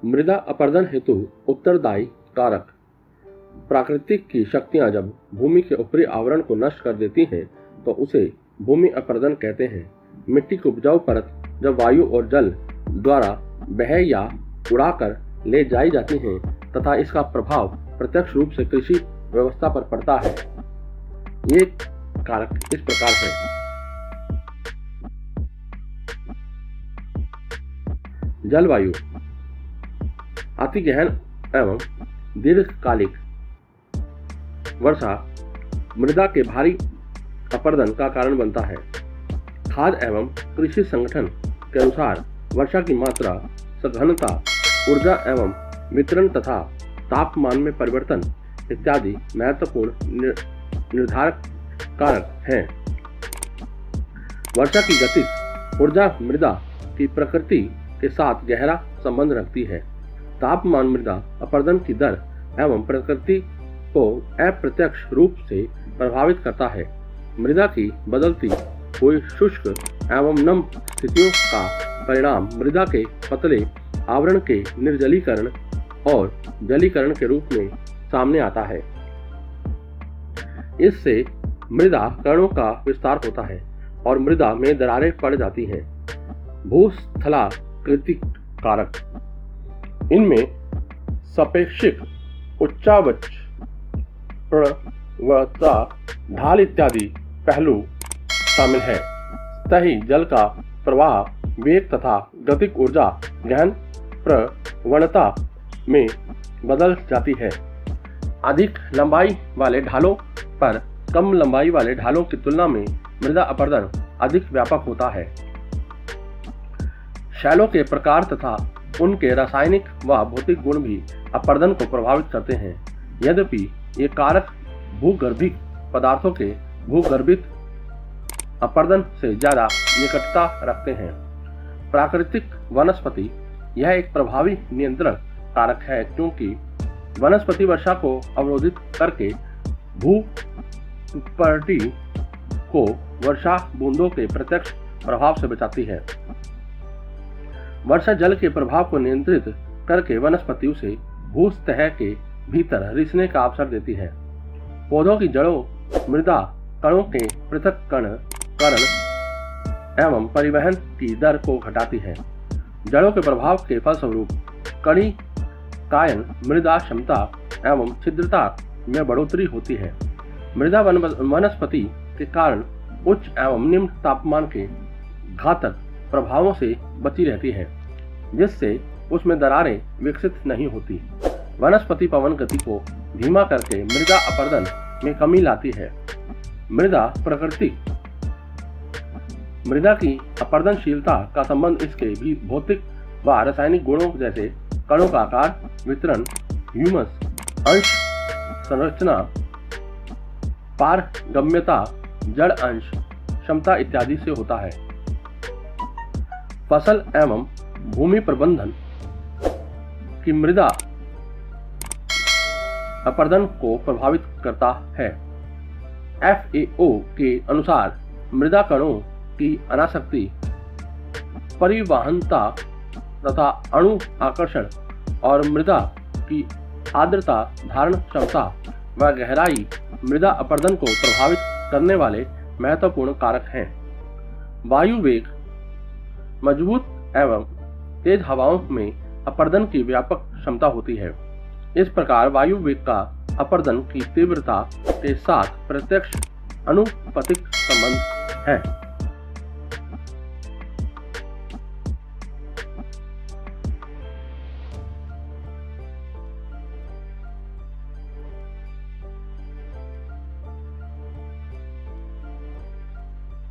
मृदा अपरदन हेतु उत्तरदायी कारक। प्राकृतिक की शक्तियां जब भूमि के ऊपरी आवरण को नष्ट कर देती हैं तो उसे भूमि अपरदन कहते हैं। मिट्टी की उपजाऊ परत जब वायु और जल द्वारा बह या उड़ाकर ले जाई जाती हैं तथा इसका प्रभाव प्रत्यक्ष रूप से कृषि व्यवस्था पर पड़ता है। ये कारक इस प्रकार है। जलवायु अति गहन एवं दीर्घकालिक वर्षा मृदा के भारी अपरदन का कारण बनता है। खाद्य एवं कृषि संगठन के अनुसार वर्षा की मात्रा, सघनता, ऊर्जा एवं वितरण तथा तापमान में परिवर्तन इत्यादि महत्वपूर्ण निर्धारक कारक हैं। वर्षा की गति ऊर्जा मृदा की प्रकृति के साथ गहरा संबंध रखती है। तापमान मृदा अपरदन की दर एवं प्रकृति को अप्रत्यक्ष रूप से प्रभावित करता है। मृदा की बदलती हुई शुष्क एवं नम स्थितियों का परिणाम मृदा के पतले आवरण के निर्जलीकरण और जलीकरण के रूप में सामने आता है। इससे मृदा कणों का विस्तार होता है और मृदा में दरारें पड़ जाती हैं। भूस्थलाकृति कारक, इनमें सापेक्षिक, उच्चावच, प्रवणता, ढाल इत्यादि पहलू शामिल हैं। सतही जल का प्रवाह, वेग तथा गतिक ऊर्जा गहन प्रवणता में बदल जाती है। अधिक लंबाई वाले ढालों पर कम लंबाई वाले ढालों की तुलना में मृदा अपरदन अधिक व्यापक होता है। शैलों के प्रकार तथा उनके रासायनिक व भौतिक गुण भी अपरदन को प्रभावित करते हैं। यद्यपि ये कारक भूगर्भिक पदार्थों के भूगर्भित अपरदन से ज्यादा निकटता रखते हैं। प्राकृतिक वनस्पति यह एक प्रभावी नियंत्रण कारक है क्योंकि वनस्पति वर्षा को अवरोधित करके भूपर्टी को वर्षा बूंदों के प्रत्यक्ष प्रभाव से बचाती है। वर्षा जल के प्रभाव को नियंत्रित करके वनस्पति उसे भूसतह के भीतर रिसने का अवसर देती है। पौधों की जड़ों मृदा कणों के पृथक्करण एवं परिवहन की दर को घटाती है। जड़ों के प्रभाव के फलस्वरूप कणिकायन, मृदा क्षमता एवं छिद्रता में बढ़ोतरी होती है। मृदा वनस्पति के कारण उच्च एवं निम्न तापमान के घातक प्रभावों से बची रहती है, जिससे उसमें दरारें विकसित नहीं होती। वनस्पति पवन गति को धीमा करके मृदा अपरदन में कमी लाती है। मृदा प्रकृति मृदा की अपरदनशीलता का संबंध इसके भी भौतिक व रासायनिक गुणों जैसे कणों का आकार, वितरण, ह्यूमस अंश, संरचना, पारगम्यता, जड़ अंश, क्षमता इत्यादि से होता है। फसल एवं भूमि प्रबंधन की मृदा अपरदन को प्रभावित करता है। FAO के अनुसार मृदा कणों की अनासक्ति, परिवहनता तथा अणु आकर्षण और मृदा की आर्द्रता धारण क्षमता व गहराई मृदा अपरदन को प्रभावित करने वाले महत्वपूर्ण कारक हैं। वायु वेग मजबूत एवं तेज हवाओं में अपरदन की व्यापक क्षमता होती है। इस प्रकार वायु वेग का अपरदन की तीव्रता के साथ प्रत्यक्ष अनुपातिक संबंध है।